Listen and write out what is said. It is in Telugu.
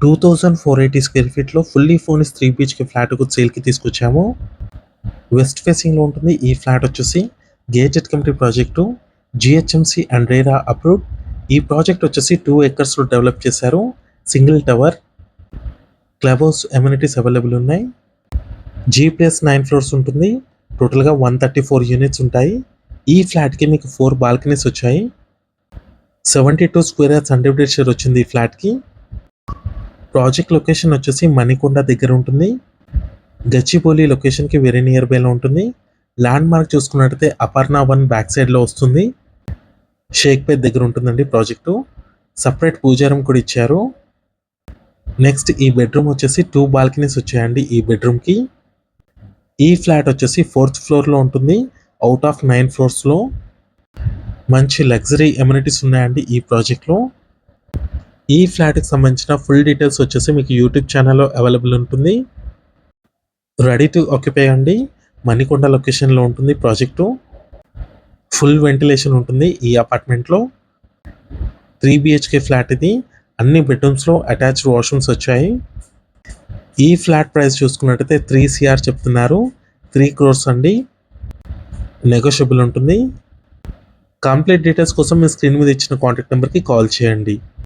2480 స్క్వేర్ ఫీట్లో ఫుల్లీ ఫర్నిష్డ్ 3 BHK ఫ్లాట్ సేల్కి తీసుకొచ్చాము. వెస్ట్ ఫేసింగ్లో ఉంటుంది. ఈ ఫ్లాట్ వచ్చేసి gated community project, GHMC and RERA approved. ఈ ప్రాజెక్ట్ వచ్చేసి 2 acresలో డెవలప్ చేశారు. Single tower, club house amenities available ఉన్నాయి. G+9 ఫ్లోర్స్ ఉంటుంది. టోటల్గా 134 యూనిట్స్ ఉంటాయి. ఈ ఫ్లాట్కి మీకు 4 బాల్కనీస్ వచ్చాయి. 72 స్క్వేర్ యార్డ్స్ అన్డివైడెడ్ షేర్ వచ్చింది ఈ ఫ్లాట్కి. ప్రాజెక్ట్ లొకేషన్ వచ్చేసి మణికొండ దగ్గర ఉంటుంది. గచ్చిబౌలి లొకేషన్కి వెరీ నియర్ బైలో ఉంటుంది. ల్యాండ్ మార్క్ చూసుకున్నట్టయితే అపర్ణ 1 బ్యాక్ సైడ్లో వస్తుంది. షేక్పేట్ దగ్గర ఉంటుందండి ప్రాజెక్టు. సపరేట్ పూజా రూమ్ కూడా ఇచ్చారు. నెక్స్ట్ ఈ బెడ్రూమ్ వచ్చేసి 2 బాల్కనీస్ వచ్చాయండి ఈ బెడ్రూమ్కి. ఈ ఫ్లాట్ వచ్చేసి 4th ఫ్లోర్లో ఉంటుంది. అవుట్ ఆఫ్ 9 ఫ్లోర్స్లో మంచి లగ్జరీ ఎమ్యూనిటీస్ ఉన్నాయండి ఈ ప్రాజెక్ట్లో. ఈ ఫ్లాట్కి సంబంధించిన ఫుల్ డీటెయిల్స్ వచ్చేసి మీకు యూట్యూబ్ ఛానల్లో అవైలబుల్ ఉంటుంది. రెడీ టు ఆక్యుపై అండి. మణికొండ లొకేషన్లో ఉంటుంది ప్రాజెక్టు. ఫుల్ వెంటిలేషన్ ఉంటుంది ఈ అపార్ట్మెంట్లో. 3 BHK ఫ్లాట్ ఇది. అన్ని బెడ్రూమ్స్లో అటాచ్డ్ వాష్రూమ్స్ వచ్చాయి. ఈ ఫ్లాట్ ప్రైస్ చూసుకున్నట్టయితే 3 CR చెప్తున్నారు. 3 crores అండి. నెగోషియబుల్ ఉంటుంది. కంప్లీట్ డీటెయిల్స్ కోసం మీ స్క్రీన్ మీద ఇచ్చిన కాంటాక్ట్ నెంబర్కి కాల్ చేయండి.